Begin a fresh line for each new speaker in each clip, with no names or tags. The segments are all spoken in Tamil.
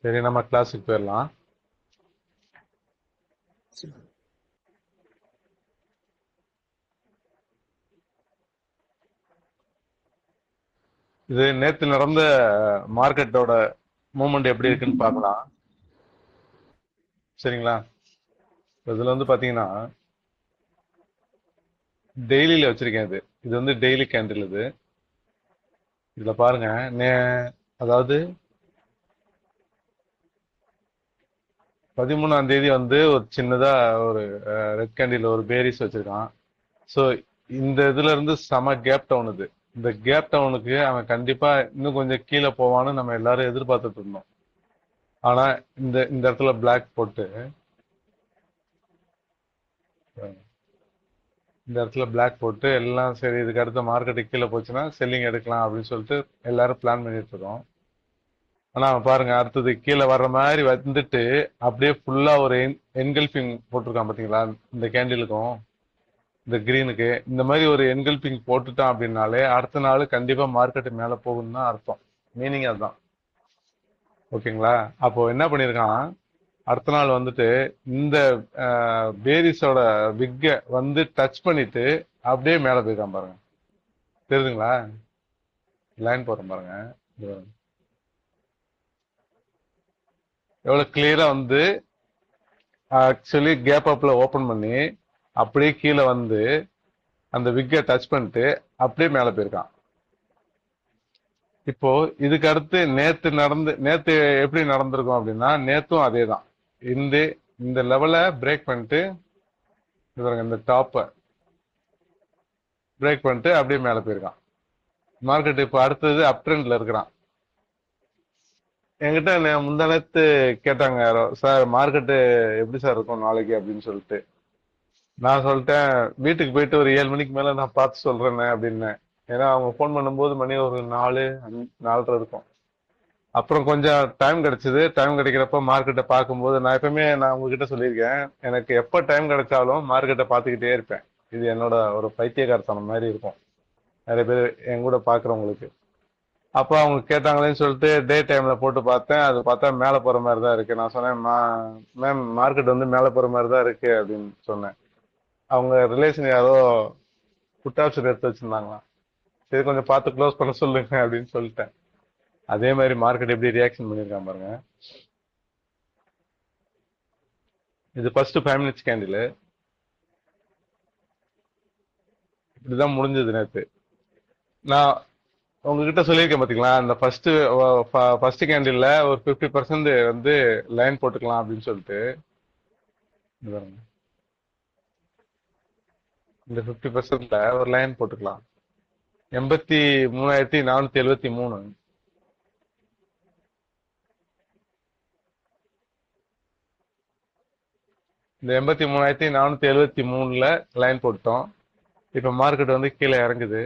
சரி, நம்ம கிளாஸுக்கு போயிடலாம். இது நேத்து நடந்த மார்க்கெட்டோட மூவ்மெண்ட் எப்படி இருக்குன்னு பார்க்கலாம். சரிங்களா? இதுல வந்து பாத்தீங்கன்னா டெய்லியில வச்சிருக்கேன். இது இது வந்து டெய்லி கேண்டில். இதுல பாருங்க. நே அதாவது 13ஆம் தேதி வந்து ஒரு சின்னதா ஒரு ரெட் கேண்டில் ஒரு பேரிஸ் வச்சிருக்கான். ஸோ இந்த இதுல இருந்து செம கேப் டவுன் இது. இந்த கேப் டவுனுக்கு அவன் கண்டிப்பா இன்னும் கொஞ்சம் கீழே போவான்னு நம்ம எல்லாரும் எதிர்பார்த்துட்டு இருந்தோம். ஆனா இந்த இந்த இடத்துல பிளாக் போட்டு இந்த இடத்துல பிளாக் போட்டு எல்லாம் சரி, இதுக்கு அடுத்த மார்க்கெட்டுக்கு கீழே போச்சுன்னா செல்லிங் எடுக்கலாம் அப்படின்னு சொல்லிட்டு எல்லாரும் பிளான் பண்ணிட்டு இருக்கோம். ஆனா அவன் பாருங்க, அடுத்தது கீழே வர்ற மாதிரி வந்துட்டு அப்படியே ஃபுல்லா ஒரு என்கல்பிங் போட்டிருக்கான் பாத்தீங்களா? இந்த கேண்டிலுக்கும் இந்த கிரீனுக்கு இந்த மாதிரி ஒரு என்கல்பிங் போட்டுட்டான் அப்படின்னாலே அடுத்த நாள் கண்டிப்பா மார்க்கெட் மேல போகும்னு தான் அர்த்தம். மீனிங் அதுதான். ஓகேங்களா? அப்போ என்ன பண்ணிருக்கான், அடுத்த நாள் வந்துட்டு இந்த பேரிஸோட விக்க வந்து டச் பண்ணிட்டு அப்படியே மேல போயிருக்கான் பாருங்க. தெரியுதுங்களா? லைன் போடுறேன் பாருங்க. இது பாருங்க. எவ்வளவு கிளியரா வந்து ஆக்சுவலி கேப் அப்ல ஓபன் பண்ணி அப்படியே கீழே வந்து அந்த விக்க டச் பண்ணிட்டு அப்படியே மேல போயிருக்கான். இப்போ இதுக்கு அடுத்து நேத்து எப்படி நடந்திருக்கும் அப்படின்னா, நேத்தும் அதே தான். இந்த இந்த லெவலை பிரேக் பண்ணிட்டு இது பாருங்க, இந்த டாப்பை பிரேக் பண்ணிட்டு அப்படியே மேல போயிருக்கான். மார்க்கெட் இப்போ அடுத்தது அப் ட்ரெண்ட்ல இருக்கிறான். என்கிட்ட முந்தா நேத்து கேட்டாங்க யாரோ, சார் மார்க்கெட்டு எப்படி சார் இருக்கும் நாளைக்கு அப்படின்னு சொல்லிட்டு. நான் சொல்லிட்டேன், வீட்டுக்கு போயிட்டு ஒரு 7 மணிக்கு மேல நான் பார்த்து சொல்றேன்னு அப்படின்னேன். ஏன்னா அவங்க ஃபோன் பண்ணும்போது மணி ஒரு 4, 4:30 இருக்கும். அப்புறம் கொஞ்சம் டைம் கிடைச்சது. டைம் கிடைக்கிறப்ப மார்க்கெட்டை பார்க்கும்போது நான் உங்ககிட்ட சொல்லியிருக்கேன், எனக்கு எப்ப டைம் கிடைச்சாலும் மார்க்கெட்டை பார்த்துக்கிட்டே இருப்பேன். இது என்னோட ஒரு பைத்தியக்காரத்தனம் மாதிரி இருக்கும் நிறைய பேர் என் கூட பாக்குறவங்களுக்கு. அப்ப அவங்க கேட்டாங்களேன்னு சொல்லிட்டு டே டைம்ல போட்டு பார்த்தேன். அது பார்த்தா மேல போற மாதிரி தான் இருக்கு. நான் சொன்னேன், மேம் மார்க்கெட் வந்து மேல போற மாதிரி தான் இருக்கு அப்படின்னு சொன்னேன். அவங்க ரிலேஷன் யாரோ புட் ஆப்ஷன் எடுத்து வச்சிருந்தாங்களாம். சரி, கொஞ்சம் பார்த்து க்ளோஸ் பண்ண சொல்லுங்க அப்படின்னு சொல்லிட்டேன். அதே மாதிரி மார்க்கெட் எப்படி ரியாக்ஷன் பண்ணிருக்கான் பாருங்க. இது ஃபர்ஸ்ட் 5 மினிட்ஸ் கேண்டில். இப்படிதான் முடிஞ்சது நேத்து. நான் உங்ககிட்ட சொல்லியிருக்கேன் பாத்தீங்களா, இந்த ஃபர்ஸ்ட் கேண்டில்ல ஒரு 50% வந்து லைன் போட்டுக்கலாம் அப்படின்னு சொல்லிட்டு. இது பாருங்க. இந்த 50%ல ஒரு லைன் போட்டுக்கலாம். 83,473. இந்த 83,473ல லைன் போட்டோம். இப்ப மார்க்கெட் வந்து கீழே இறங்குது.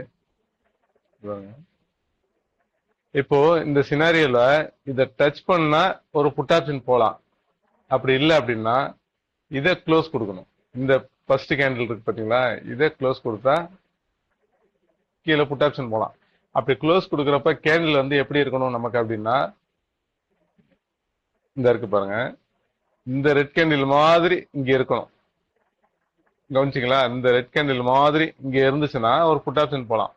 இது பாருங்க. இப்போ இந்த சினாரியோல இத டச் பண்ணா ஒரு புட் ஆப்ஷன் போலாம். அப்படி இல்லை அப்படின்னா இதை க்ளோஸ் கொடுக்கணும். இந்த ஃபர்ஸ்ட் கேண்டில் இருக்கு பாத்தீங்களா, இதை க்ளோஸ் கொடுத்தா கீழே புட் ஆப்ஷன் போலாம். அப்படி க்ளோஸ் கொடுக்குறப்ப கேண்டில் வந்து எப்படி இருக்கணும் நமக்கு அப்படின்னா, இந்த இருக்கு பாருங்க, இந்த ரெட் கேண்டில் மாதிரி இங்க இருக்கணும். கவனிச்சிங்களா? இந்த ரெட் கேண்டில் மாதிரி இங்க இருந்துச்சுன்னா ஒரு புட் ஆப்ஷன் போலாம்.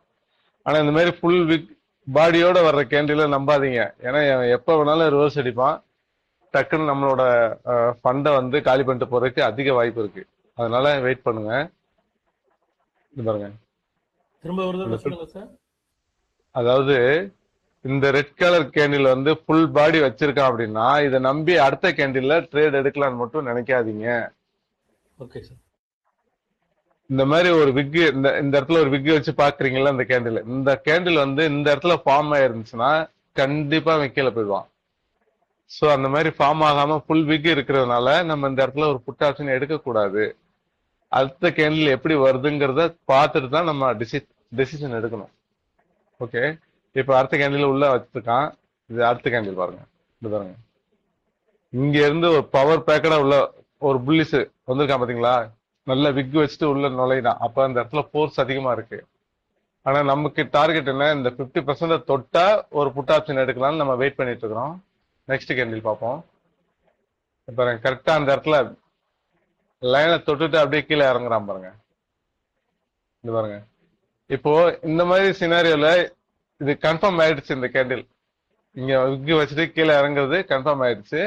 ஆனா இந்த மாதிரி ஃபுல் விக் பாடியோட வர்ற கேண்டில நம்பாதீங்க. ஏன்னா எப்ப வேணாலும் ரிவர்ஸ் அடிப்பான். டக்குன்னு நம்மளோட ஃபண்டை வந்து காலி பண்ணிட்டு போறதுக்கு அதிக வாய்ப்பு இருக்கு. அதனால வெயிட் பண்ணுங்க. இது பாருங்க.
திரும்ப ஒரு
இந்த
தடவை சொல்லுங்க சார்.
அதாவது இந்த ரெட் கலர் கேண்டில் வந்து ஃபுல் பாடி வச்சிருக்கான் அப்படின்னா இதை நம்பி அடுத்த கேண்டில்ல ட்ரேட் எடுக்கலாம்னு மட்டும் நினைக்காதீங்க.
Okay sir.
இந்த மாதிரி ஒரு விக் இந்த இந்த இடத்துல ஒரு விக் வச்சு பாக்குறீங்களா? இந்த கேண்டில் வந்து இந்த இடத்துல ஃபார்ம் ஆயிருந்துச்சுன்னா கண்டிப்பா அவன் கீழே போயிடுவான். சோ அந்த மாதிரி ஃபார்ம் ஆகாம ஃபுல் விக் இருக்கிறதுனால நம்ம இந்த இடத்துல ஒரு புட் ஆப்ஷன் எடுக்க கூடாது. அடுத்த கேண்டில் எப்படி வருதுங்கிறத பார்த்துட்டு தான் நம்ம டெசிஷன் எடுக்கணும். ஓகே. இப்ப அடுத்த கேண்டில் உள்ள வச்சிருக்கான். இது அடுத்த கேண்டில் பாருங்க. இது பாருங்க. இங்க இருந்து ஒரு பவர் பேக்கடா உள்ள ஒரு புல்லிஸ் வந்திருக்கான் பாத்தீங்களா? நல்ல விக் வச்சுட்டு உள்ள நுழையிறான். அப்ப அந்த இடத்துல ஃபோர்ஸ் அதிகமா இருக்கு. ஆனா நமக்கு டார்கெட் என்ன, இந்த 50% தொட்டா ஒரு புட் ஆப்ஷன் எடுக்கலாம்னு நம்ம வெயிட் பண்ணிட்டு இருக்கிறோம். நெக்ஸ்ட் கேண்டில் பார்ப்போம். பாருங்க கரெக்டா அந்த இடத்துல லைனை தொட்டுட்டு அப்படியே கீழே இறங்குறான் பாருங்க. இது பாருங்க. இப்போ இந்த மாதிரி சினாரியோல இது கன்ஃபார்ம் ஆயிடுச்சு. இந்த கேண்டில் இங்க விக்கு வச்சுட்டு கீழே இறங்குறது கன்ஃபார்ம் ஆயிடுச்சு.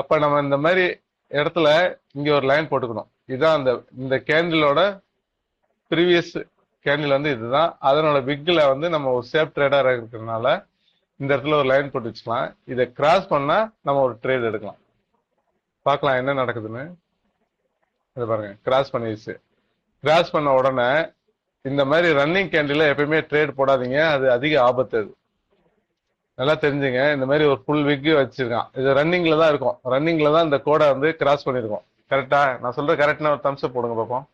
அப்ப நம்ம இந்த மாதிரி இடத்துல இங்க ஒரு லைன் போட்டுக்கணும். இதுதான் இந்த கேண்டிலோட ப்ரீவியஸ் கேண்டில் வந்து இதுதான். அதனோட விக்ல வந்து நம்ம ஒரு சேஃப் ட்ரேடரா இருக்கிறதுனால இந்த இடத்துல ஒரு லைன் போட்டு வச்சுக்கலாம். இதை கிராஸ் பண்ணா நம்ம ஒரு ட்ரேட் எடுக்கலாம். பார்க்கலாம் என்ன நடக்குதுன்னு. இது பாருங்க கிராஸ் பண்ணிடுச்சு. கிராஸ் பண்ண உடனே இந்த மாதிரி ரன்னிங் கேண்டில் எப்பயுமே ட்ரேட் போடாதீங்க. அது அதிக ஆபத்து. அது நல்லா தெரிஞ்சுங்க. இந்த மாதிரி ஒரு ஃபுல் விக் வச்சிருக்கான். இது ரன்னிங்ல தான் இருக்கும். ரன்னிங்ல தான் இந்த கோடை வந்து கிராஸ் பண்ணிருக்கோம். கரெக்டா நான் சொல்ற கரெக்ட்னா ஒரு தம்ஸ் அப் போடுங்க பார்ப்போம்.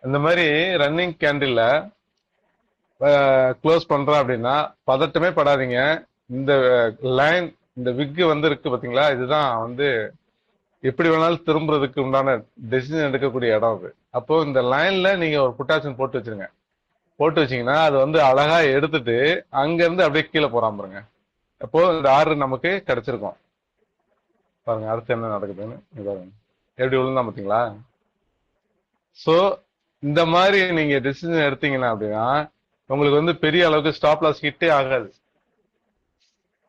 இந்த மாதிரி ரன்னிங் கேண்டில்ல க்ளோஸ் பண்றோம் அப்படின்னா பதட்டமே படாதீங்க. இந்த லைன் இந்த விக் வந்து இருக்கு பாத்தீங்களா, இதுதான் வந்து எப்படி வேணாலும் திரும்புறதுக்கு உண்டான டெசிஷன் எடுக்கக்கூடிய இடம் அது. அப்போ இந்த லைன்ல நீங்க ஒரு புட் ஆப்ஷன் போட்டு வச்சிருங்க. போட்டு வச்சீங்கன்னா அது வந்து அழகா எடுத்துட்டு அங்க இருந்து அப்படியே கீழே போறான் பாருங்க. அப்போ இந்த ஆர்டர் நமக்கு கிடைச்சிருக்கும். பாருங்க அடுத்து என்ன நடக்குதுன்னு பாருங்க. எப்படி விழுந்தா பாத்தீங்களா. சோ இந்த மாதிரி நீங்க டெசிஷன் எடுத்தீங்கன்னா அப்படின்னா உங்களுக்கு வந்து பெரிய அளவுக்கு ஸ்டாப் லாஸ் ஹிட்டே ஆகாது.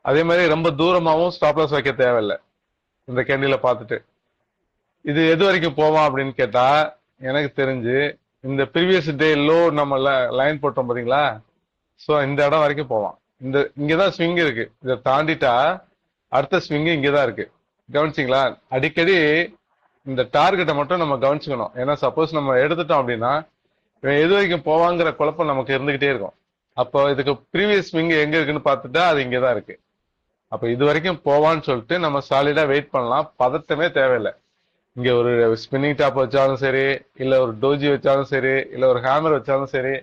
அதே மாதிரி ரொம்ப தூரமாவும் ஸ்டாப் லாஸ் வைக்க தேவையில்லை. இந்த கேண்டில பார்த்துட்டு இது எது வரைக்கும் போவோம் அப்படின்னு கேட்டா எனக்கு தெரிஞ்சு இந்த ப்ரீவியஸ் டே லோ நம்ம லைன் போட்டோம் பாத்தீங்களா. சோ இந்த இடம் வரைக்கும் போவான். இங்கதான் ஸ்விங் இருக்கு. இதை தாண்டிட்டா அடுத்த ஸ்விங் இங்கதான் இருக்கு. கவனிச்சிங்களா. அடிக்கடி இந்த டார்கெட்டை மட்டும் நம்ம கவனிச்சுக்கணும். ஏன்னா சப்போஸ் நம்ம எடுத்துட்டோம் அப்படின்னா இவன் எது வரைக்கும் போவாங்கிற குழப்பம் நமக்கு இருந்துகிட்டே இருக்கும். அப்போ இதுக்கு ப்ரீவியஸ் ஸ்விங் எங்க இருக்குன்னு பார்த்துட்டா அது இங்கதான் இருக்கு. அப்ப இது வரைக்கும் போவான்னு சொல்லிட்டு நம்ம சாலிடா வெயிட் பண்ணலாம். பதட்டமே தேவையில்லை. இங்க ஒரு ஸ்பின்னிங் டாப் வச்சாலும் சரி, இல்ல ஒரு டோஜி வச்சாலும் சரி, இல்ல ஒரு ஹேமர் வச்சாலும் சரி,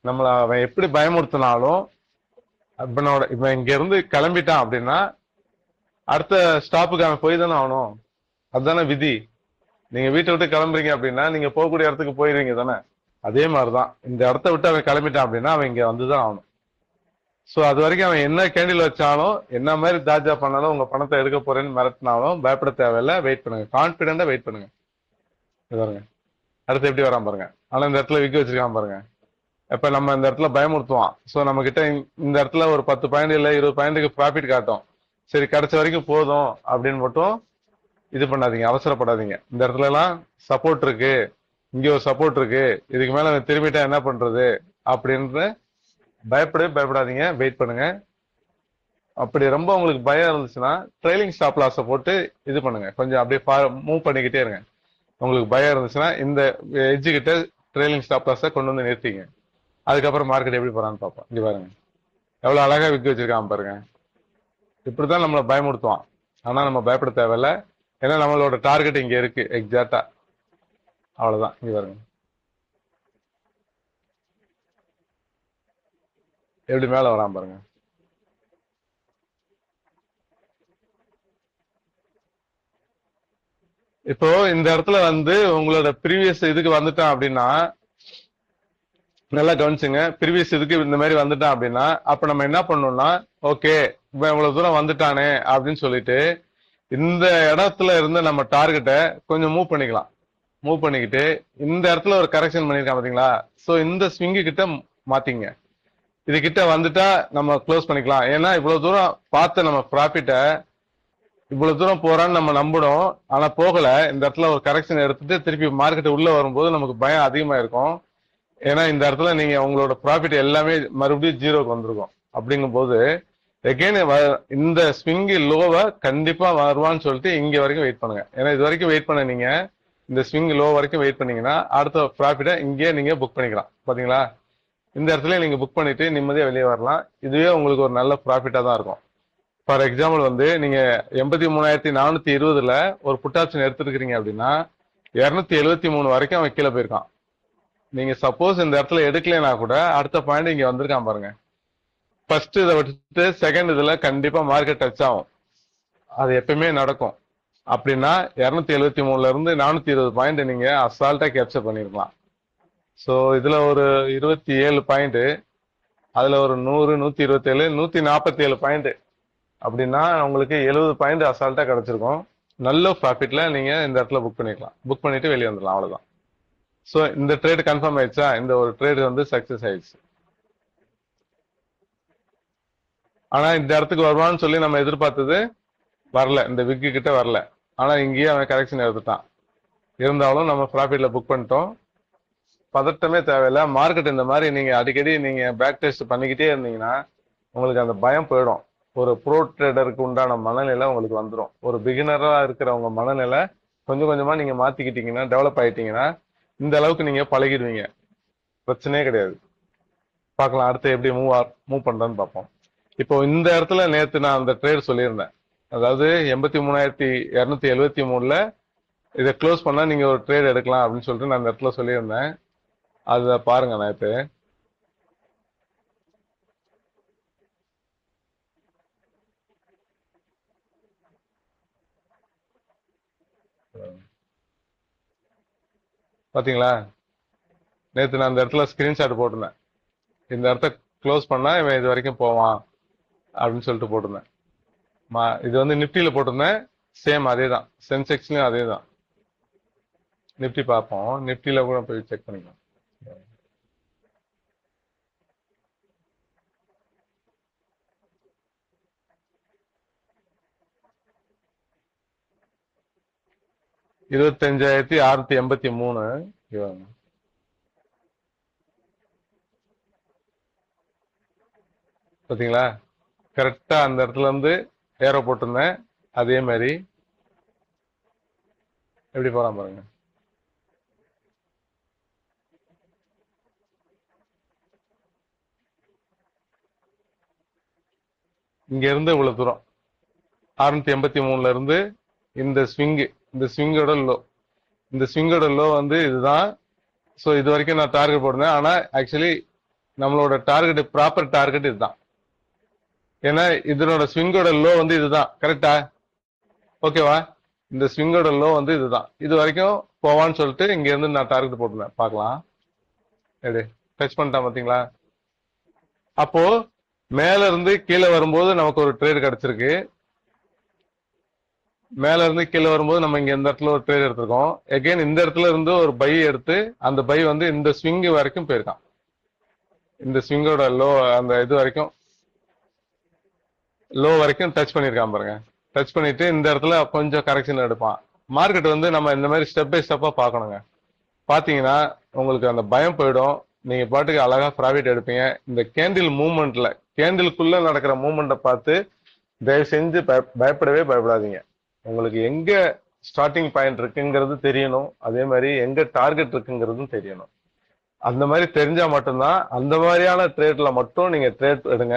நம்மள அவன் எப்படி பயமுறுத்தினாலும் இவன் இங்க இருந்து கிளம்பிட்டான் அப்படின்னா அடுத்த ஸ்டாப்புக்கு அவன் போய் தானே ஆகணும். அதுதானே விதி. நீங்க வீட்டை விட்டு கிளம்புறீங்க அப்படின்னா நீங்க போகக்கூடிய இடத்துக்கு போயிருவீங்க தானே. அதே மாதிரிதான் இந்த இடத்த விட்டு அவன் கிளம்பிட்டான் அப்படின்னா அவன் இங்க வந்துதான் ஆகணும். சோ அது வரைக்கும் அவன் என்ன கேண்டில் வச்சாலும் என்ன மாதிரி தாஜா பண்ணாலும் உங்க பணத்தை எடுக்க போறேன்னு மிரட்டினாலும் பயப்பட தேவையில்ல. வெயிட் பண்ணுங்க. கான்பிடண்டா வெயிட் பண்ணுங்க. பாருங்க அடுத்து எப்படி வரான் பாருங்க. ஆனா இந்த இடத்துல விக்க வச்சிருக்கான் பாருங்க. இப்ப நம்ம இந்த இடத்துல பயமுறுத்துவான். சோ நம்ம கிட்ட இந்த இடத்துல ஒரு 10 பாயிண்ட் இல்ல 20 பாயிண்ட்டுக்கு ப்ராஃபிட் காட்டும். சரி கிடைச்ச வரைக்கும் போதும் அப்படின்னு மட்டும் இது பண்ணாதீங்க. அவசரப்படாதீங்க. இந்த இடத்துல எல்லாம் சப்போர்ட் இருக்கு, இங்க ஒரு சப்போர்ட் இருக்கு, இதுக்கு மேல திரும்பிட்டா என்ன பண்றது அப்படின்னு பயப்படாதீங்க. வெயிட் பண்ணுங்க. அப்படி ரொம்ப உங்களுக்கு பயம் இருந்துச்சுன்னா ட்ரைலிங் ஸ்டாப் லாஸை போட்டு இது பண்ணுங்க. கொஞ்சம் அப்படியே மூவ் பண்ணிக்கிட்டே இருங்க. உங்களுக்கு பயம் இருந்துச்சுன்னா இந்த எட்ஜு கிட்ட ட்ரைலிங் ஸ்டாப் லாஸை கொண்டு வந்து நிறுத்திங்க. அதுக்கப்புறம் மார்க்கெட் எப்படி போறான்னு பார்ப்போம். இங்க பாருங்க எவ்வளவு அழகா விக்க வச்சிருக்கான் பாருங்க. இப்படிதான் நம்மளை பயமுறுத்துவான். ஆனா நம்ம பயப்பட தேவையில்ல. ஏன்னா நம்மளோட டார்கெட் இங்க இருக்கு எக்ஸாக்டா. அவ்வளவுதான். இங்க பாருங்க எப்படி மேல வரான் பாருங்க. இப்போ இந்த இடத்துல வந்து உங்களோட ப்ரீவியஸ் இதுக்கு வந்துட்டான் அப்படின்னா நல்லா கவனிச்சுங்க. ப்ரீவியஸ் இதுக்கு இந்த மாதிரி வந்துட்டான் அப்படின்னா அப்ப நம்ம என்ன பண்ணணும்னா ஓகே இப்ப இவ்வளவு தூரம் வந்துட்டானே அப்படின்னு சொல்லிட்டு இந்த இடத்துல இருந்து நம்ம டார்கெட்டை கொஞ்சம் மூவ் பண்ணிக்கலாம். மூவ் பண்ணிக்கிட்டு இந்த இடத்துல ஒரு கரெக்ஷன் பண்ணிருக்கான் பாத்தீங்களா. சோ இந்த ஸ்விங்கு கிட்ட மாத்திங்க. இது கிட்ட வந்துட்டா நம்ம க்ளோஸ் பண்ணிக்கலாம். ஏன்னா இவ்வளவு தூரம் பார்த்த நம்ம ப்ராஃபிட்ட இவ்வளவு தூரம் போறான்னு நம்ம நம்பணும். ஆனா போகல. இந்த இடத்துல ஒரு கரெக்ஷன் எடுத்துட்டு திருப்பி மார்க்கெட் உள்ள வரும்போது நமக்கு பயம் அதிகமா இருக்கும். ஏன்னா இந்த இடத்துல நீங்க உங்களோட ப்ராஃபிட் எல்லாமே மறுபடியும் ஜீரோக்கு வந்திருக்கும். அப்படிங்கும் போது எகைன் இந்த ஸ்விங் லோவை கண்டிப்பா வருவான்னு சொல்லிட்டு இங்க வரைக்கும் வெயிட் பண்ணுங்க. ஏன்னா இது வரைக்கும் வெயிட் பண்ண நீங்க இந்த ஸ்விங் லோ வரைக்கும் வெயிட் பண்ணீங்கன்னா அடுத்த ப்ராஃபிட்டை இங்கே நீங்க புக் பண்ணிக்கலாம். பாத்தீங்களா. இந்த இடத்துல நீங்க புக் பண்ணிட்டு நிம்மதியா வெளியே வரலாம். இதுவே உங்களுக்கு ஒரு நல்ல ப்ராஃபிட்டா தான் இருக்கும். ஃபார் எக்ஸாம்பிள் வந்து நீங்க 83,420ல ஒரு புட் ஆப்ஷன் எடுத்துருக்கீங்க அப்படின்னா 273 வரைக்கும் அவன் கீழே போயிருக்கான். நீங்க சப்போஸ் இந்த இடத்துல எடுக்கலைன்னா கூட அடுத்த பாயிண்ட் இங்க வந்திருக்கான் பாருங்க. ஃபர்ஸ்ட் இதை விட்டுட்டு செகண்ட் இதுல கண்டிப்பா மார்க்கெட் டச் ஆகும். அது எப்பயுமே நடக்கும். அப்படின்னா 273ல இருந்து 420 பாயிண்ட் நீங்க அசால்ட்டா கேப்சர் பண்ணிருக்கலாம். சோ இதுல ஒரு 27 பாயிண்ட் அதுல ஒரு 100, 127, 147 பாயிண்ட் அப்படின்னா உங்களுக்கு 70 பாயிண்ட் அசால்ட்டா கிடைச்சிருக்கும். நல்ல ப்ராஃபிட்ல நீங்க இந்த இடத்துல புக் பண்ணிக்கலாம். புக் பண்ணிட்டு வெளியே வந்துடலாம், அவ்வளவுதான். சோ இந்த ட்ரேட் கன்ஃபார்ம் ஆயிடுச்சா? இந்த ஒரு ட்ரேட் வந்து சக்சஸ் ஆயிடுச்சு. ஆனா இந்த இடத்துக்கு வருவான்னு சொல்லி நம்ம எதிர்பார்த்தது வரல, இந்த விக்கு கிட்ட வரல. ஆனா இங்கேயே அவன் கரெக்ஷன் எடுத்துட்டான். இருந்தாலும் நம்ம ப்ராஃபிட்ல புக் பண்ணிட்டோம். பதட்டமே தேவையில்லை. மார்க்கெட் இந்த மாதிரி நீங்க அடிக்கடி நீங்க பேக் டெஸ்ட் பண்ணிக்கிட்டே இருந்தீங்கன்னா உங்களுக்கு அந்த பயம் போயிடும். ஒரு ப்ரோ ட்ரேடருக்கு உண்டான மனநிலை உங்களுக்கு வந்துடும். ஒரு பிகினரா இருக்கிறவங்க மனநிலை கொஞ்சம் கொஞ்சமா நீங்க மாத்திக்கிட்டீங்கன்னா, டெவலப் ஆயிட்டீங்கன்னா இந்த அளவுக்கு நீங்க பழகிடுவீங்க. பிரச்சனையே கிடையாது. பார்க்கலாம் அடுத்து எப்படி மூவ் பண்றேன்னு பார்ப்போம். இப்போ இந்த இடத்துல நேத்து நான் அந்த ட்ரேட் சொல்லியிருந்தேன். அதாவது 83,273ல இதை க்ளோஸ் பண்ணா நீங்க ஒரு ட்ரேட் எடுக்கலாம் அப்படின்னு சொல்லிட்டு நான் அந்த இடத்துல சொல்லியிருந்தேன். அத பாருங்க நேத்து. பாத்தீங்களா? நேத்து நான் அந்த இடத்துல ஸ்கிரீன்ஷாட் போட்டிருந்தேன். இந்த இடத்த க்ளோஸ் பண்ணா இவன் இது வரைக்கும் போவான் அப்படின்னு சொல்லிட்டு போட்டிருந்தேன். இது வந்து நிப்டியில போட்டிருந்தேன். சேம் அதே தான். சென்செக்ஸ்லயும் அதே தான். நிப்டி பார்ப்போம். நிப்டியில கூட போய் செக் பண்ணிக்கலாம். 25,683. பாத்தீங்களா? கரெக்டா அந்த இடத்துல இருந்து ஏரோ போட்டிருந்தேன். அதே மாதிரி எப்படி போறான் பாருங்க. இங்க இருந்து இவ்வளவு தூரம் 683ல இருந்து இந்த ஸ்விங்கோட லோ, இந்த ஸ்விங்கோட லோ வந்து இதுதான். சோ இது வரைக்கும் நான் டார்கெட் போட்டிருந்தேன். ஆனா ஆக்சுவலி நம்மளோட டார்கெட், ப்ராப்பர் டார்கெட் இதுதான். ஏன்னா இதனோட ஸ்விங்கோட லோ வந்து இதுதான். கரெக்டா? ஓகேவா? இந்த ஸ்விங்கோட லோ வந்து இதுதான். இது வரைக்கும் போவான்னு சொல்லிட்டு இங்க இருந்து நான் டார்கெட் போட்டிருந்தேன். பார்க்கலாம். எப்படி டச் பண்ணிட்டான் பாத்தீங்களா? அப்போ மேல இருந்து கீழே வரும்போது நமக்கு ஒரு ட்ரேட் கிடைச்சிருக்கு. மேல இருந்து கீழே வரும்போது நம்ம இங்க இந்த இடத்துல ஒரு ட்ரேட் எடுத்திருக்கோம். எகைன் இந்த இடத்துல இருந்து ஒரு பை எடுத்து அந்த பை வந்து இந்த ஸ்விங் வரைக்கும் போயிருக்கான். இந்த ஸ்விங்கோட லோ, அந்த இது வரைக்கும், லோ வரைக்கும் டச் பண்ணிருக்கான் பாருங்க. டச் பண்ணிட்டு இந்த இடத்துல கொஞ்சம் கரெக்ஷன் எடுப்பான். மார்க்கெட் வந்து நம்ம இந்த மாதிரி ஸ்டெப் பை ஸ்டெப்பா பார்க்கணுங்க. பாத்தீங்கன்னா உங்களுக்கு அந்த பயம் போயிடும். நீங்க பாட்டுக்கு அழகா ப்ராஃபிட் எடுப்பீங்க. இந்த கேண்டில் மூவ்மெண்ட்ல, கேண்டிலுக்குள்ள நடக்கிற மூவ்மெண்ட்டை பார்த்து தயவு செஞ்சு பயப்படாதீங்க. உங்களுக்கு எங்க ஸ்டார்டிங் பாயிண்ட் இருக்குங்கிறது தெரியணும். அதே மாதிரி எங்க டார்கெட் இருக்குங்கிறதும் தெரியணும். அந்த மாதிரி தெரிஞ்சா மட்டும்தான் அந்த மாதிரியான ட்ரேட்ல மட்டும் நீங்க ட்ரேட் எடுங்க.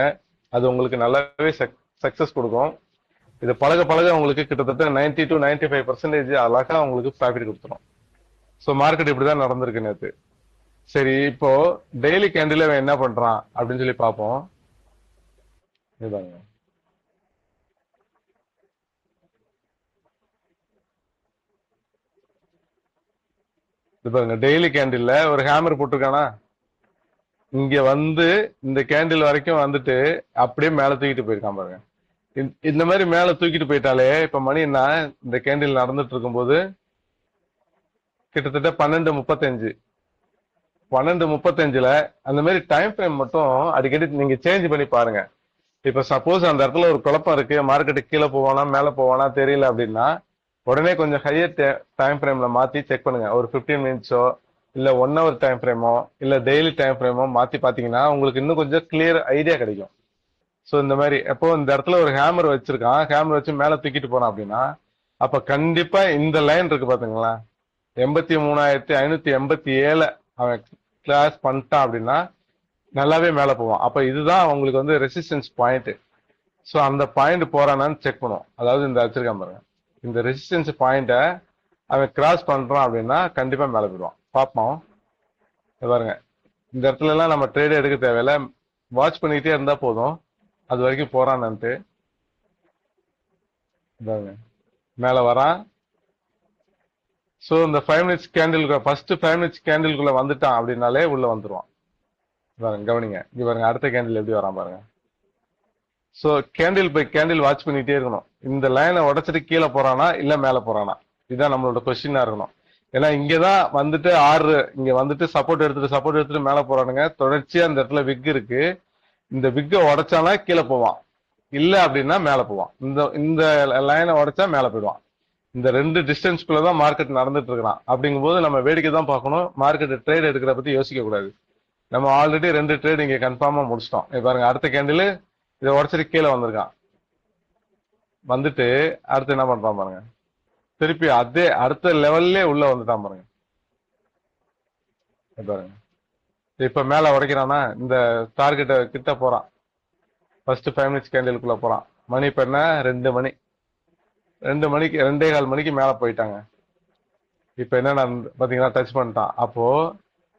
அது உங்களுக்கு நல்லாவே சக்சஸ் கொடுக்கும். இது பழக பழக உங்களுக்கு கிட்டத்தட்ட 90 to 95% அழகா உங்களுக்கு ப்ராஃபிட் கொடுத்துரும். ஸோ மார்க்கெட் இப்படிதான் நடந்திருக்கு நேற்று. சரி, இப்போ டெய்லி கேண்டில் அவன் என்ன பண்றான் அப்படின்னு சொல்லி பார்ப்போம். இதாங்க, இது பாருங்க. டெய்லி கேண்டில்ல ஒரு ஹேமர் போட்டிருக்கானா? இங்க வந்து இந்த கேண்டில் வரைக்கும் வந்துட்டு அப்படியே மேல தூக்கிட்டு போயிருக்கான் பாருங்க. இந்த மாதிரி மேல தூக்கிட்டு போயிட்டாலே, இப்ப மணி என்ன, இந்த கேண்டில் நடந்துட்டு இருக்கும்போது கிட்டத்தட்ட 12:35. 12:35ல அந்த மாதிரி டைம் ஃப்ரேம் மட்டும் அடிக்கடி நீங்க சேஞ்ச் பண்ணி பாருங்க. இப்ப சப்போஸ் அந்த இடத்துல ஒரு குழப்பம் இருக்கு, மார்க்கெட்டு கீழே போவானா மேல போவானா தெரியல அப்படின்னா உடனே கொஞ்சம் ஹையர் டைம் ஃப்ரேம்ல மாத்தி செக் பண்ணுங்க. ஒரு 15 மினிட்ஸோ இல்ல 1 ஹவர் டைம் ஃப்ரேமோ இல்ல டெய்லி டைம் ஃப்ரேமோ மாத்தி பாத்தீங்கன்னா உங்களுக்கு இன்னும் கொஞ்சம் கிளியர் ஐடியா கிடைக்கும். சோ இந்த மாதிரி எப்போ இந்த இடத்துல ஒரு ஹேமர் வச்சிருக்கான், ஹேமர் வச்சு மேல தூக்கிட்டு போறான் அப்படின்னா அப்ப கண்டிப்பா இந்த லைன் இருக்கு பாத்தீங்களா, 83,587 அவன் கிளாஸ் பண்ணிட்டான் அப்படின்னா நல்லாவே மேல போவான். அப்ப இதுதான் உங்களுக்கு வந்து ரெசிஸ்டன்ஸ் பாயிண்ட். சோ அந்த பாயிண்ட் போறானான்னு செக் பண்ணுவோம். அதாவது இந்த வச்சிருக்கான் பாருங்க, இந்த ரெசிஸ்டன்ஸ் பாயிண்ட அவன் கிராஸ் பண்றான் அப்படின்னா கண்டிப்பா மேல போயிடுவான். பார்ப்போம். பாருங்க, இந்த இடத்துல எல்லாம் நம்ம ட்ரேட் எடுக்க தேவையில்ல, வாட்ச் பண்ணிக்கிட்டே இருந்தா போதும் அது வரைக்கும் போறான்னுட்டு. மேல வரான். சோ இந்த 5 மினிட்ஸ் கேண்டில், ஃபர்ஸ்ட் 5 மினிட்ஸ் கேண்டிலுக்குள்ள வந்துட்டான் அப்படின்னாலே உள்ள வந்துருவான். பாருங்க கவனிங்க, இங்க பாருங்க அடுத்த கேண்டில் எப்படி வரான் பாருங்க. So candle by candle watch பண்ணிட்டே இருக்கணும். இந்த லைனை உடைச்சிட்டு கீழே போறானா இல்ல மேல போறானா, இதுதான் நம்மளோட கொஸ்டினா இருக்கணும். ஏன்னா இங்கதான் வந்துட்டு இங்க வந்துட்டு சப்போர்ட் எடுத்துட்டு மேல போறானுங்க. தொடர்ச்சியா இந்த இடத்துல விக் இருக்கு. இந்த விக்கை உடைச்சானா கீழே போவான், இல்ல அப்படின்னா மேல போவான். இந்த இந்த லைனை உடைச்சா மேல போயிடுவான். இந்த ரெண்டு டிஸ்டன்ஸ்குள்ளதான் மார்க்கெட் நடந்துட்டு இருக்கான். அப்படிங்கும்போது நம்ம வேடிக்கை தான் பார்க்கணும், மார்க்கெட் ட்ரேட் எடுக்கிற பத்தி யோசிக்க கூடாது. நம்ம ஆல்ரெடி 2 ட்ரேட் இங்க கன்ஃபார்மா முடிச்சிட்டோம். பாருங்க அடுத்த கேண்டில் இதை உடச்சிட்டு கீழே வந்திருக்கான். வந்துட்டு அடுத்து என்ன பண்றான் பாருங்க, திருப்பி அதே அடுத்த லெவல்லே உள்ள வந்துட்டான் பாருங்க. பாருங்க இப்ப மேல உடைக்கிறானா, இந்த டார்கெட்ட கிட்ட போறான். ஃபர்ஸ்ட் 5 மினிட்ஸ் கேண்டிலுக்குள்ள போறான். மணி இப்ப என்ன 2 மணி, 2 மணிக்கு மேல போயிட்டாங்க. இப்ப என்ன பாத்தீங்கன்னா டச் பண்ணிட்டான். அப்போ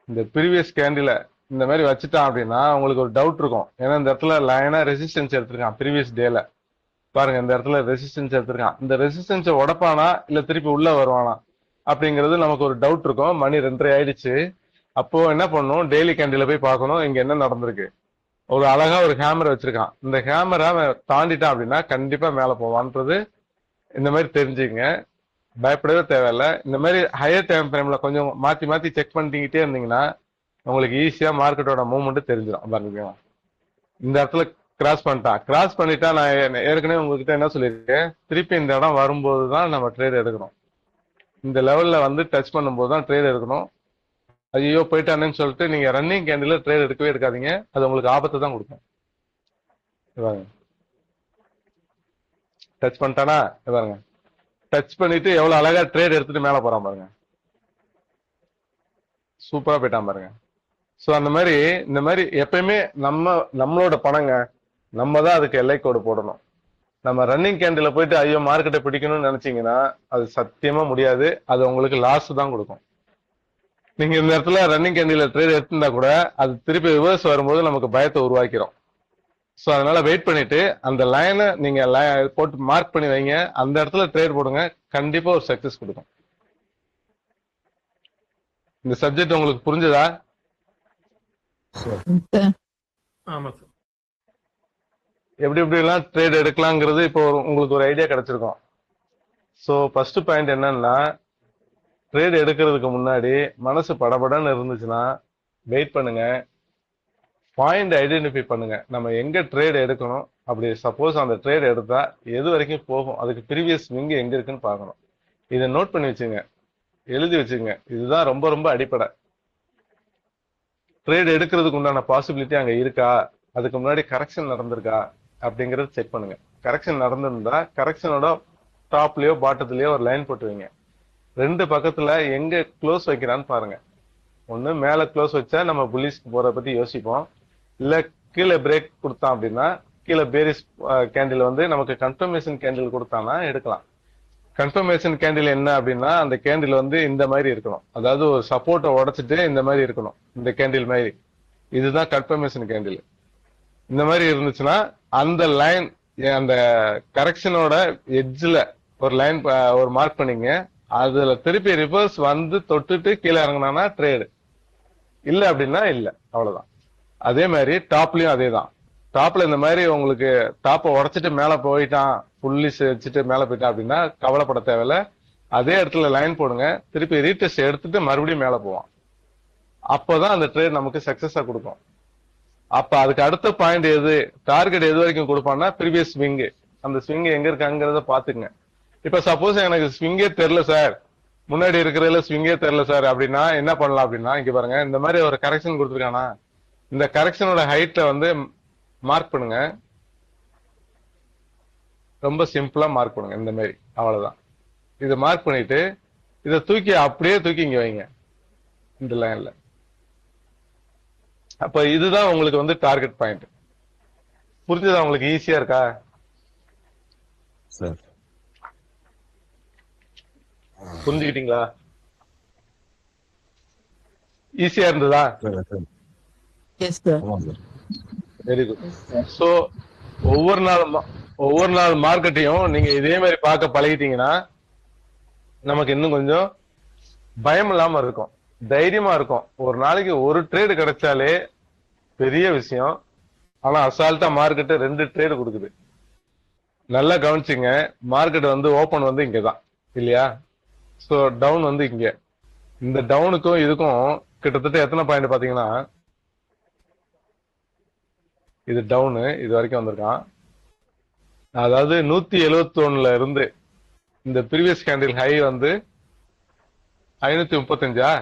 இந்த ப்ரீவியஸ் கேண்டில இந்த மாதிரி வச்சுட்டான் அப்படின்னா உங்களுக்கு ஒரு டவுட் இருக்கும். ஏன்னா இந்த இடத்துல லைனா ரெசிஸ்டன்ஸ் எடுத்திருக்கான் ப்ரீவியஸ் டேல. பாருங்க இந்த இடத்துல ரெசிஸ்டன்ஸ் எடுத்திருக்கான். இந்த ரெசிஸ்டன்ஸை உடைப்பானா இல்ல திருப்பி உள்ள வருவானா அப்படிங்கிறது நமக்கு ஒரு டவுட் இருக்கும். மணி 2:30 ஆயிடுச்சு. அப்போ என்ன பண்ணணும், டெய்லி கேண்டில போய் பார்க்கணும் இங்க என்ன நடந்திருக்கு. ஒரு அழகா ஒரு ஹேமர் வச்சிருக்கான். இந்த ஹேமரை தாண்டிட்டான் அப்படின்னா கண்டிப்பா மேல போவான்றது இந்த மாதிரி தெரிஞ்சுங்க. பயப்படவே தேவையில்ல. இந்த மாதிரி ஹையர் டைம் ஃப்ரேம்ல கொஞ்சம் மாத்தி மாத்தி செக் பண்ணிக்கிட்டே இருந்தீங்கன்னா உங்களுக்கு ஈஸியா மார்க்கெட்டோட மூவ்மெண்ட் தெரிஞ்சிடும். பாருங்க இந்த இடத்துல கிராஸ் பண்ணிட்டான். கிராஸ் பண்ணிட்டா நான் ஏற்கனவே உங்ககிட்ட என்ன சொல்லியிருக்கேன், திருப்பி இந்த இடம் வரும்போது தான் நம்ம ட்ரேட் எடுக்கணும். இந்த லெவல்ல வந்து டச் பண்ணும்போது தான் ட்ரேட் எடுக்கணும். ஐயோ போயிட்டானேன்னு சொல்லிட்டு நீங்க ரன்னிங் கேண்டில் ட்ரேட் எடுக்கவே எடுக்காதீங்க. அது உங்களுக்கு ஆபத்தை தான் கொடுக்கும். டச் பண்ணிட்டானா, பாருங்க டச் பண்ணிட்டு எவ்வளவு அழகா ட்ரேட் எடுத்துட்டு மேல போறான் பாருங்க. சூப்பரா போயிட்டான் பாருங்க. சோ அந்த மாதிரி இந்த மாதிரி எப்பயுமே நம்மளோட பணங்க நம்ம தான் அதுக்கு எல்லை கோடு போடணும். நம்ம ரன்னிங் கேண்டில போயிட்டு ஐயோ மார்க்கெட்டை பிடிக்கணும்னு நினைச்சீங்கன்னா அது சத்தியமா முடியாது. அது உங்களுக்கு லாஸ் தான் கொடுக்கும். நீங்க இந்த இடத்துல ரன்னிங் கேண்டில ட்ரேட் எடுத்திருந்தா கூட அது திருப்பி ரிவர்ஸ் வரும்போது நமக்கு பயத்தை உருவாக்கிறோம். சோ அதனால வெயிட் பண்ணிட்டு அந்த லைனை நீங்க போட்டு மார்க் பண்ணி வைங்க. அந்த இடத்துல ட்ரேட் போடுங்க, கண்டிப்பா ஒரு சக்சஸ் கொடுக்கும். இந்த சப்ஜெக்ட் உங்களுக்கு புரிஞ்சதா?
ஆமா சார்.
எப்படி எப்படி எல்லாம் ட்ரேட் எடுக்கலாங்கிறது இப்போ உங்களுக்கு ஒரு ஐடியா கிடைச்சிருக்கும். சோ ஃபர்ஸ்ட் பாயிண்ட் என்னன்னா, ட்ரேட் எடுக்கிறதுக்கு முன்னாடி மனசு படபடன்னு இருந்துச்சுன்னா வெயிட் பண்ணுங்க. பாயிண்ட் ஐடென்டிஃபை பண்ணுங்க, நம்ம எங்க ட்ரேட் எடுக்கணும். அப்படி சப்போஸ் அந்த ட்ரேட் எடுத்தா எது வரைக்கும் போகும், அதுக்கு ப்ரீவியஸ் விங் எங்க இருக்குன்னு பார்க்கணும். இதை நோட் பண்ணி வச்சுங்க, எழுதி வச்சுங்க. இதுதான் ரொம்ப ரொம்ப அடிப்படை. ட்ரேட் எடுக்கிறதுக்கு உண்டான பாசிபிலிட்டி அங்க இருக்கா, அதுக்கு முன்னாடி கரெக்ஷன் நடந்திருக்கா அப்படிங்கறது செக் பண்ணுங்க. கரெக்ஷன் நடந்திருந்தா கரெக்ஷனோட டாப்லயோ பாட்டத்திலயோ ஒரு லைன் போட்டு வைங்க. 2 பக்கத்துல எங்க க்ளோஸ் வைக்கிறான்னு பாருங்க. ஒண்ணு மேல க்ளோஸ் வச்சா நம்ம புல்லிஷ்க்கு போறத பத்தி யோசிப்போம். இல்ல கீழே பிரேக் கொடுத்தான் அப்படின்னா கீழே பேரிஸ் கேண்டில் வந்து நமக்கு கன்ஃபர்மேஷன் கேண்டில் கொடுத்தானா எடுக்கலாம். கன்ஃபர்மேஷன் கேண்டில் என்ன அப்படின்னா அந்த கேண்டில் வந்து இந்த மாதிரி இருக்கணும். அதாவது ஒரு சப்போர்ட்டை உடைச்சிட்டு இந்த மாதிரி இருக்கணும். இந்த கேண்டில் மாதிரி இதுதான் கன்ஃபர்மேஷன் கேண்டில். இந்த மாதிரி இருந்துச்சுன்னா அந்த லைன் அந்த கரெக்ஷனோட எட்ஜ்ல ஒரு லைன் ஒரு மார்க் பண்ணீங்க. அதுல திருப்பி ரிவர்ஸ் வந்து தொட்டுட்டு கீழே இறங்கினா ட்ரேடு, இல்ல அப்படின்னா இல்ல, அவ்வளவுதான். அதே மாதிரி டாப்லயும் அதே தான். டாப்ல இந்த மாதிரி உங்களுக்கு டாப்பை உடைச்சிட்டு மேல போயிட்டான், புள்ளி வச்சுட்டு மேல போயிட்டான் அப்படின்னா கவலைப்பட தேவையில்ல. அதே இடத்துல லைன் போடுங்க, திருப்பி ரீடெஸ்ட் எடுத்துட்டு மறுபடியும் மேல போவான். அப்போதான் அந்த ட்ரேட் நமக்கு சக்சஸா கொடுக்கும். அப்ப அதுக்கு அடுத்த பாயிண்ட் எது, டார்கெட் எது வரைக்கும் கொடுப்பான்னா ப்ரீவியஸ் ஸ்விங். அந்த ஸ்விங் எங்க இருக்காங்கிறத பாத்துங்க. இப்ப சப்போஸ் எனக்கு ஸ்விங்கே தெரியல சார், முன்னாடி இருக்கிறதுல ஸ்விங்கே தெரியல சார் அப்படின்னா என்ன பண்ணலாம் அப்படின்னா, இங்க பாருங்க இந்த மாதிரி ஒரு கரெக்ஷன் கொடுத்துருக்கானா, இந்த கரெக்ஷனோட ஹைட்ல வந்து மார்க் பண்ணுங்க. ரொம்ப சிம்பிளா மார்க் பண்ணுங்க இந்த மாதிரி, அவ்வளவுதான். இதை மார்க் பண்ணிட்டு இதை அப்படியே தூக்கி இங்க வைங்க இந்த லைன்ல. அப்ப இதுதான் உங்களுக்கு வந்து டார்கெட் பாயிண்ட். புரிஞ்சதா உங்களுக்கு? ஈஸியா இருக்கா
சார்?
புரிஞ்சுக்கிட்டீங்களா? ஈஸியா இருந்ததா? Very good. சோ ஒவ்வொரு நாள் மார்க்கெட்டையும் நீங்க இதே மாதிரி பார்க்க பழகிட்டீங்கன்னா நமக்கு இன்னும் கொஞ்சம் பயம் இல்லாம இருக்கும், தைரியமா இருக்கும். ஒரு நாளைக்கு ஒரு ட்ரேடு கிடைச்சாலே பெரிய விஷயம். ஆனா அசால்ட்டா மார்க்கெட் 2 ட்ரேடு கொடுக்குது. நல்லா கவனிச்சுங்க. மார்க்கெட் வந்து ஓபன் வந்து இங்கதான் இல்லையா? சோ டவுன் வந்து இங்க. இந்த டவுனுக்கும் இதுக்கும் கிட்டத்தட்ட எத்தனை பாயிண்ட் பாத்தீங்கன்னா, இது டவுனு இது வரைக்கும் வந்திருக்கான். அதாவது 171ல இருந்து இந்த ப்ரீவியஸ் கேண்டில் ஹை வந்து 535.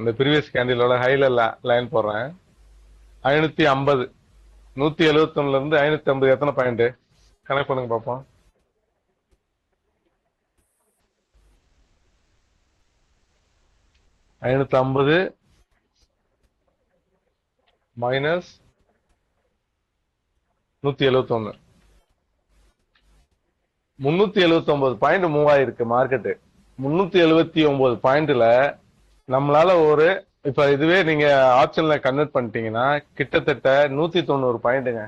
இந்த ப்ரீவியஸ் கேண்டிலோட ஹைல லைன் போடுறேன். 550. 171ல இருந்து 550 எத்தனை பாயிண்ட் கனெக்ட் பண்ணுங்க பாப்போம். 550 மைனஸ் 171, 379 பாயிண்ட் மூவ் ஆயிருக்கு மார்க்கெட். 379 பாயிண்ட்ல நம்மளால ஒரு இப்ப இதுவே நீங்க ஆப்ஷன்ல கன்வெர்ட் பண்ணிட்டீங்கன்னா கிட்டத்தட்ட 190 பாயிண்ட்டுங்க.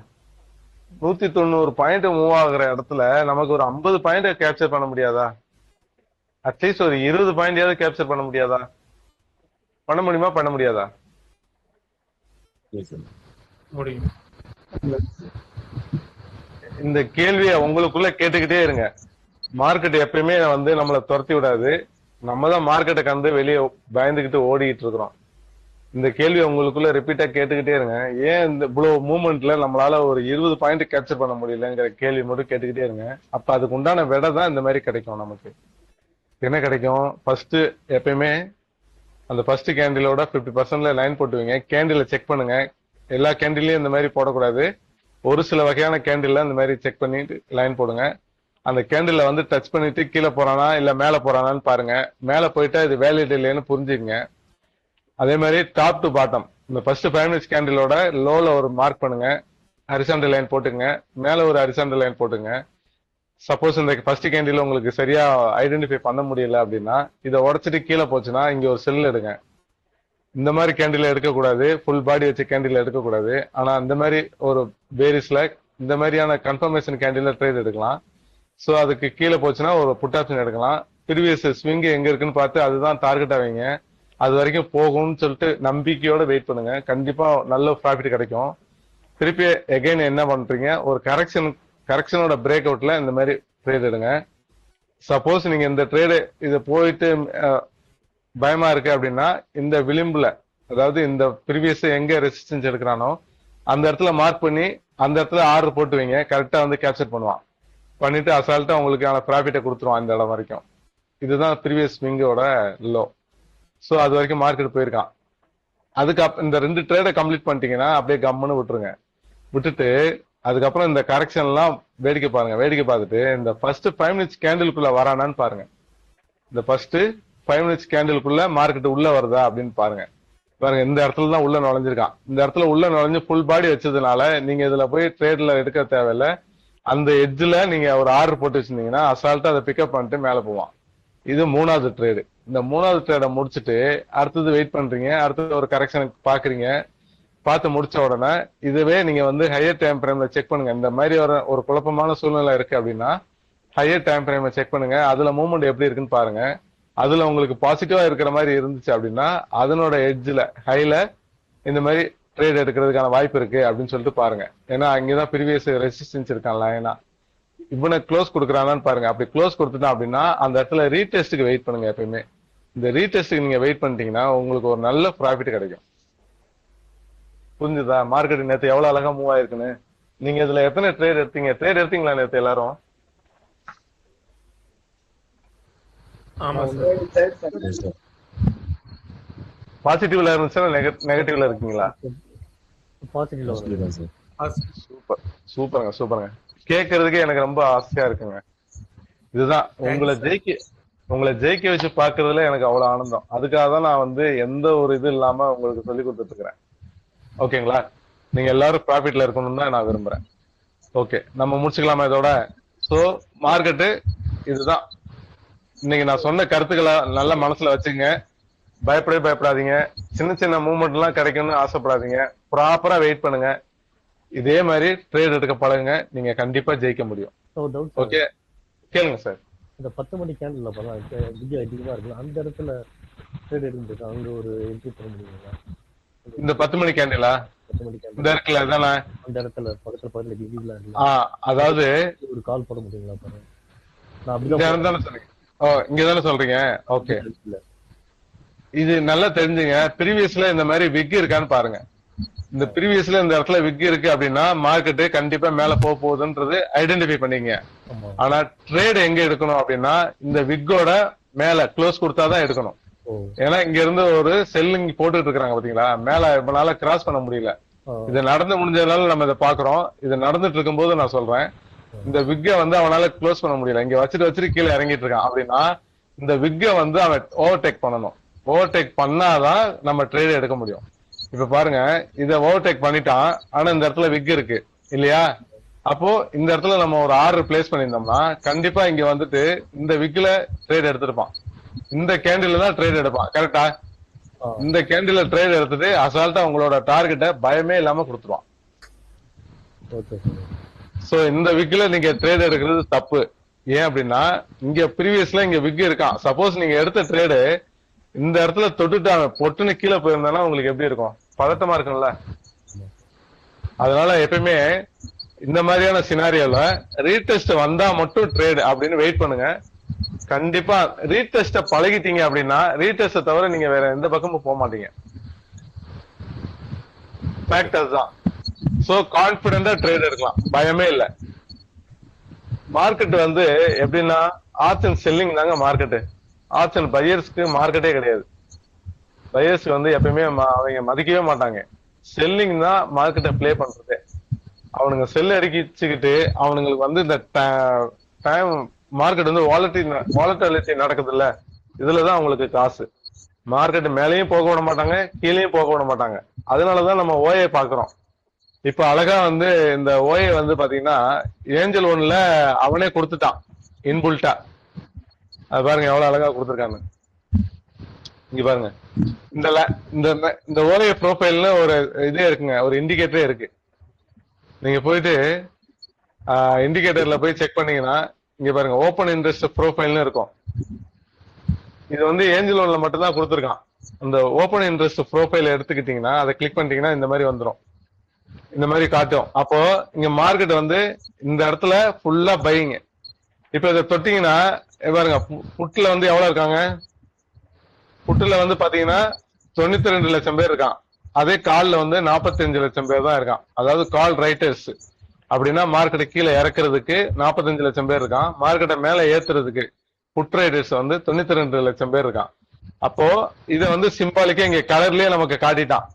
190 பாயிண்ட் மூவ் ஆகுற இடத்துல நமக்கு ஒரு 50 பாயிண்ட் கேப்சர் பண்ண முடியாதா? அட்லீஸ்ட் ஒரு 20 பாயிண்ட் கேப்சர் பண்ண முடியாதா? பண்ண முடியுமா பண்ண முடியாதா?
முடியும்.
இந்த கேள்வியை உங்களுக்குள்ள கேட்டுக்கிட்டே இருங்க. மார்க்கெட் எப்பயுமே வந்து நம்மளை துரத்தி விடாது. நம்ம தான் மார்க்கெட்டை கண்டு வெளியே பயந்துகிட்டு ஓடிக்கிட்டு இருக்கிறோம். இந்த கேள்வி உங்களுக்குள்ள ரிப்பீட்டா கேட்டுக்கிட்டே இருங்க. ஏன் இந்த இவ்வளவு மூவ்மெண்ட்ல நம்மளால ஒரு 20 பாயிண்ட் கேப்சர் பண்ண முடியலங்கிற கேள்வி மட்டும் கேட்டுக்கிட்டே இருங்க. அப்ப அதுக்கு உண்டான விடை தான் இந்த மாதிரி கிடைக்கும். நமக்கு என்ன கிடைக்கும்? ஃபர்ஸ்ட் எப்பயுமே அந்த ஃபர்ஸ்ட் கேண்டிலோட 50% லைன் போட்டுவீங்க. கேண்டில செக் பண்ணுங்க. எல்லா கேண்டிலையும் இந்த மாதிரி போடக்கூடாது. ஒரு சில வகையான கேண்டில் இந்த மாதிரி செக் பண்ணிட்டு லைன் போடுங்க. அந்த கேண்டில வந்து டச் பண்ணிட்டு கீழே போறானா இல்ல மேல போறானான்னு பாருங்க. மேல போயிட்டா இது வேலிட் இல்லைன்னு புரிஞ்சுக்கங்க. அதே மாதிரி டாப் டு பாட்டம் இந்த ஃபர்ஸ்ட் 5 மினிட்ஸ் கேண்டிலோட லோல ஒரு மார்க் பண்ணுங்க. ஹரிசாண்டல் லைன் போட்டுங்க. மேல ஒரு ஹரிசாண்டல் லைன் போட்டுங்க. சப்போஸ் இந்த ஃபர்ஸ்ட் கேண்டில் உங்களுக்கு சரியா ஐடென்டிஃபை பண்ண முடியல அப்படின்னா இதை உடைச்சிட்டு கீழே போச்சுன்னா இங்க ஒரு செல் எடுங்க. இந்த மாதிரி கேண்டில் எடுக்கக்கூடாது. ஃபுல் பாடி வச்ச கேண்டில் எடுக்கக்கூடாது. ஆனா இந்த மாதிரி ஒரு பேரிஸ்ல இந்த மாதிரியான கன்ஃபர்மேஷன் கேண்டில் ட்ரேட் எடுக்கலாம். சோ அதுக்கு கீழே போச்சுன்னா ஒரு புட் ஆப்ஷன் எடுக்கலாம். ப்ரீவியஸ் ஸ்விங் எங்க இருக்குன்னு பார்த்து அதுதான் டார்கெட்டா வைங்க. அது வரைக்கும் போகும்னு சொல்லிட்டு நம்பிக்கையோட வெயிட் பண்ணுங்க. கண்டிப்பா நல்ல ப்ராஃபிட் கிடைக்கும். திருப்பி எகைன் என்ன பண்றீங்க? ஒரு கரெக்ஷனோட பிரேக் அவுட்ல இந்த மாதிரி ட்ரேட் எடுங்க. சப்போஸ் நீங்க இந்த ட்ரேடு இதை போயிட்டு பயமா இருக்கு அப்படின்னா இந்த விளிம்புல அதாவது இந்த ப்ரீவியஸ் எங்க ரெசிஸ்டன்ஸ் எடுக்கிறானோ அந்த இடத்துல மார்க் பண்ணி அந்த இடத்துல ஆர்டர் போட்டு வைங்க. கரெக்டா வந்து கேப்சர் பண்ணுவான். பண்ணிட்டு அசால்ட்டா உங்களுக்கான ப்ராஃபிட்டை கொடுத்துருவான் இந்த இடம் வரைக்கும். இதுதான் ப்ரீவியஸ் ஸ்விங்கோட லோ. சோ அது வரைக்கும் மார்க்கெட் போயிருக்கான். அதுக்கு இந்த 2 ட்ரேடை கம்ப்ளீட் பண்ணிட்டீங்கன்னா அப்படியே கம்முன்னு விட்டுருங்க. விட்டுட்டு அதுக்கப்புறம் இந்த கரெக்ஷன் எல்லாம் வேடிக்கை பாருங்க. வேடிக்கை பார்த்துட்டு இந்த ஃபர்ஸ்ட் 5 மினிட்ஸ் கேண்டிலுக்குள்ள வரானான்னு பாருங்க. இந்த ஃபர்ஸ்ட் 5 மினிட்ஸ் கேண்டிலுக்குள்ள மார்க்கெட் உள்ள வருதா அப்படின்னு பாருங்க. பாருங்க இந்த இடத்துல தான் உள்ள நுழைஞ்சிருக்கான். இந்த இடத்துல உள்ள நுழைஞ்சு ஃபுல் பாடி வச்சதுனால நீங்க இதுல போய் ட்ரேட்ல எடுக்க தேவையில்ல. அந்த எட்ஜ்ல நீங்க ஒரு ஆர்டர் போட்டு வச்சிருந்தீங்கன்னா அசால்ட்டா அதை பிக்கப் பண்ணிட்டு மேல போவான். இது 3வது ட்ரேடு. இந்த 3வது ட்ரேடை முடிச்சுட்டு அடுத்தது வெயிட் பண்றீங்க. அடுத்தது ஒரு கரெக்ஷனுக்கு பாக்குறீங்க. பார்த்து முடிச்ச உடனே இதுவே நீங்க வந்து ஹையர் டைம் ஃப்ரேம்ல செக் பண்ணுங்க. இந்த மாதிரி ஒரு குழப்பமான சூழ்நிலை இருக்கு அப்படின்னா ஹையர் டைம் ஃப்ரேம்ல செக் பண்ணுங்க. அதுல மூவ்மெண்ட் எப்படி இருக்குன்னு பாருங்க. அதுல உங்களுக்கு பாசிட்டிவா இருக்கிற மாதிரி இருந்துச்சு அப்படின்னா அதனோட எட்ஜ்ல ஹைல இந்த மாதிரி ட்ரேட் எடுக்கிறதுக்கான வாய்ப்பு இருக்கு அப்படின்னு சொல்லிட்டு பாருங்க. ஏன்னா அங்கதான் ப்ரீவியஸ் ரெசிஸ்டன்ஸ் இருக்கான்ல. ஏன்னா இவனை க்ளோஸ் கொடுக்குறானான்னு பாருங்க. அப்படி க்ளோஸ் கொடுத்துட்டா அப்படின்னா அந்த இடத்துல ரீடெஸ்ட்டுக்கு வெயிட் பண்ணுங்க. எப்பயுமே இந்த ரீடெஸ்ட்டுக்கு நீங்க வெயிட் பண்ணிட்டீங்கன்னா உங்களுக்கு ஒரு நல்ல ப்ராஃபிட் கிடைக்கும். புரிஞ்சுதா? மார்க்கெட் நேற்று எவ்வளவு அழகா மூவ் ஆயிருக்குன்னு. நீங்க இதுல எத்தனை ட்ரேட் எடுத்தீங்க? ட்ரேட் எடுத்தீங்களா நேற்று எல்லாரும்?
ஆமா சார்.
பாசிட்டிவ்ல இருந்துச்சா நெகட்டிவ்ல இருக்கீங்களா?
பாசிட்டிவ்ல சார்.
சூப்பர் சூப்பருங்க சூப்பருங்க. கேட்கறதுக்கு எனக்கு ரொம்ப ஆசையா இருக்குங்க. இதுதான் உங்களை ஜெயிக்க வச்சு பாக்குறதுல எனக்கு அவ்வளவு ஆனந்தம். அதுக்காக தான் நான் வந்து எந்த ஒரு இது இல்லாம உங்களுக்கு சொல்லி கொடுத்துட்டு இருக்கிறேன். ஓகேங்களா? நீங்க எல்லாரும் ப்ராஃபிட்ல இருக்கணும்னு தான் நான் விரும்புறேன். ஓகே, நம்ம முடிச்சுக்கலாமா இதோட? சோ மார்க்கெட்டு இதுதான். இன்னைக்கு நான் சொன்ன கருத்துக்களை நல்ல மனசுல வச்சுங்க. பயப்படாதீங்க. சின்ன சின்ன மூவ்மெண்ட் எல்லாம் கிடைக்கும்னு ஆசைப்படாதீங்க. ப்ராப்பரா வெயிட் பண்ணுங்க. இதே மாதிரி ட்ரேட் எடுக்க பழகுங்க. நீங்க கண்டிப்பா ஜெயிக்க முடியும். ஓகே, கேளுங்க சார்.
இந்த 10 மணி கேண்டில் அதிகமா இருக்கு. அந்த இடத்துல ட்ரேட் எடுத்துட்டு அங்க ஒரு என்ட்ரி பண்ண முடியுங்களா?
இந்த 10 மணி கேண்டிலா
10 மணி
இந்த
கேண்டில்
இருக்குல்ல அதானே?
அந்த இடத்துல பக்கத்துல கிவிலாம் இருக்குல்ல,
அதாவது
ஒரு கால் போட முடியுங்களா பாருங்க. நான்
இந்த
அப்படிதான்
இடம் தானே சொல்றீங்க? ஓ, இங்க தானே சொல்றீங்க? ஓகே.
இல்ல.
இது நல்லா தெரிஞ்சுங்க. ப்ரீவியஸ்ல இந்த மாதிரி விக் இருக்கான்னு பாருங்க. இந்த ப்ரீவியஸ்ல இந்த இடத்துல விக் இருக்கு அப்படின்னா மார்க்கெட் கண்டிப்பா மேல போக போகுதுன்றது ஐடென்டிஃபை பண்ணீங்க.
ஆமா.
ஆனா ட்ரேட் எங்க எடுக்கணும் அப்படின்னா இந்த விக்கோட மேல க்ளோஸ் கொடுத்தாதான் எடுக்கணும்.
ஓ.
ஏன்னா இங்க இருந்து ஒரு செல்லிங் போட்டுட்டு இருக்காங்க பாத்தீங்களா, மேல இப்பனால கிராஸ் பண்ண முடியல. இது நடந்து முடிஞ்சதுனால நம்ம இதை பாக்குறோம். இது நடந்துட்டு இருக்கும்போது நான் சொல்றேன், இந்த விக்க வந்து அவனால க்ளோஸ் பண்ண முடியல. இங்க வச்சுட்டு கீழே இறங்கிட்டு இருக்கான் அப்படின்னா இந்த விக்க வந்து அவன் ஓவர்டேக் பண்ணணும். ஓவர்டேக் பண்ணாதான் நம்ம ட்ரேட் எடுக்க முடியும். இப்ப பாருங்க, இத ஓவர்டேக் பண்ணிட்டான். ஆனா இந்த இடத்துல விக் இருக்கு இல்லையா? அப்போ இந்த இடத்துல நம்ம ஒரு ஆர்டர் பிளேஸ் பண்ணியிருந்தோம்னா கண்டிப்பா இங்க வந்துட்டு இந்த விக்ல ட்ரேட் எடுத்திருப்பான். இந்த கேண்டில் தான் ட்ரேட் எடுப்பான். கரெக்டா? இந்த கேண்டில் ட்ரேட் எடுத்துட்டு அசால்ட்டா உங்களோட டார்கெட்டை பயமே இல்லாம கொடுத்துருவான். சோ இந்த விக்ல நீங்க ட்ரேட் எடுக்கிறது தப்பு. ஏன் அப்படின்னா இங்க ப்ரீவியஸ்ல இங்க விக் இருக்கான். சப்போஸ் நீங்க எடுத்த ட்ரேடு இந்த இடத்துல தொட்டுட்டு அவன் பொட்டுன்னு கீழே போயிருந்தானா உங்களுக்கு எப்படி இருக்கும்? பதட்டமா இருக்கும்ல. அதனால எப்பயுமே இந்த மாதிரியான சினாரியோல ரீடெஸ்ட் வந்தா மட்டும் ட்ரேட் அப்படின்னு வெயிட் பண்ணுங்க. கண்டிப்பா ரீடெஸ்ட பழகிட்டீங்க அப்படின்னா ரீடெஸ்ட தவிர நீங்க வேற எந்த பக்கமும் போக மாட்டீங்க. ஃபேக்டர்ஸ் தான். சோ கான்பிடென்டா ட்ரேட் எடுக்கலாம், பயமே இல்ல. மார்க்கெட் வந்து எப்படின்னா ஆப்ஷன் செல்லிங் தாங்க மார்க்கெட். ஆப்ஷன் பையர்ஸ்க்கு மார்க்கெட்டே கிடையாது. பையர்ஸ் வந்து எப்பயுமே அவங்க மதிக்கவே மாட்டாங்க. செல்லிங் தான் மார்க்கெட்டை பிளே பண்றது. அவனுங்க செல் அடிக்கிச்சுக்கிட்டு அவனுங்களுக்கு வந்து இந்த டைம் மார்க்கெட் வந்து வாலட்டிலிட்டி நடக்குது இல்ல, இதுலதான் அவங்களுக்கு காசு. மார்க்கெட் மேலேயும் போக விட மாட்டாங்க, கீழேயும் போக விட மாட்டாங்க. அதனாலதான் நம்ம ஓயை பாக்குறோம். இப்ப அழகா வந்து இந்த ஓயை வந்து பாத்தீங்கன்னா ஏஞ்சல் ஒன்ல அவனே கொடுத்துட்டான் இன்புல்ட்டா. அது பாருங்க எவ்வளவு அழகா கொடுத்துருக்காங்க. இங்க பாருங்க, இந்த ஓலைய ப்ரோஃபைல்ல ஒரு இதே இருக்குங்க, ஒரு இண்டிகேட்டரே இருக்கு. நீங்க போயிட்டு இண்டிகேட்டர்ல போய் செக் பண்ணீங்கன்னா இங்க பாருங்க ஓபன் இன்ட்ரெஸ்ட் ப்ரோஃபைல்னு இருக்கும். இது வந்து ஏஞ்சல் ஒன்ல மட்டும் தான் கொடுத்துருக்கான். அந்த ஓபன் இன்ட்ரெஸ்ட் ப்ரோஃபைல் எடுத்துக்கிட்டீங்கன்னா அதை கிளிக் பண்ணிட்டீங்கன்னா இந்த மாதிரி வந்துடும், இந்த மாதிரி காட்டும். அப்போ இங்க மார்க்கெட் வந்து இந்த இடத்துல ஃபுல்லா பையிங். இப்ப இதை தொட்டீங்கன்னா பாருங்க புட்ல வந்து எவ்வளவு இருக்காங்க. புட்டுல வந்து பாத்தீங்கன்னா 92 லட்சம் பேர் இருக்கான். அதே கால்ல வந்து 45 லட்சம் பேர் தான் இருக்கான். அதாவது கால் ரைட்டர்ஸ் அப்படின்னா மார்க்கெட்டை கீழே இறக்குறதுக்கு 45 லட்சம் பேர் இருக்கான். மார்க்கெட்டை மேல ஏத்துறதுக்கு புட் ரைடர்ஸ் வந்து 92 லட்சம் பேர் இருக்கான். அப்போ இதை வந்து சிம்பாலிக்கா இங்க கலர்லயே நமக்கு காட்டிட்டான்.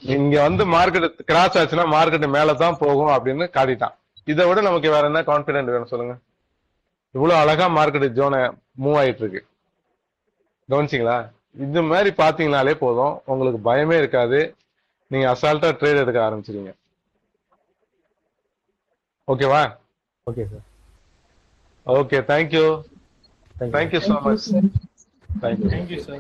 இங்க வந்து மார்க்கெட் கிராஸ் ஆச்சுன்னா மார்க்கெட் மேலதான் போகும் அப்படின்னு காட்டிட்டான். இதை விட நமக்கு வேற என்ன கான்பிடென்ட் வேணும் சொல்லுங்க? இவ்வளவு அழகா மார்க்கெட் ஜோனை மூவ் ஆயிட்டு இருக்கு. கவனிச்சிங்களா? இது மாதிரி பாத்தீங்கனாலே போதும், உங்களுக்கு பயமே இருக்காது. நீங்க அசால்ட்டா ட்ரேட் எடுக்க ஆரம்பிச்சிருங்க. ஓகேவா?
Okay sir.
Okay, thank you. Thank you so much.
Thank you, sir.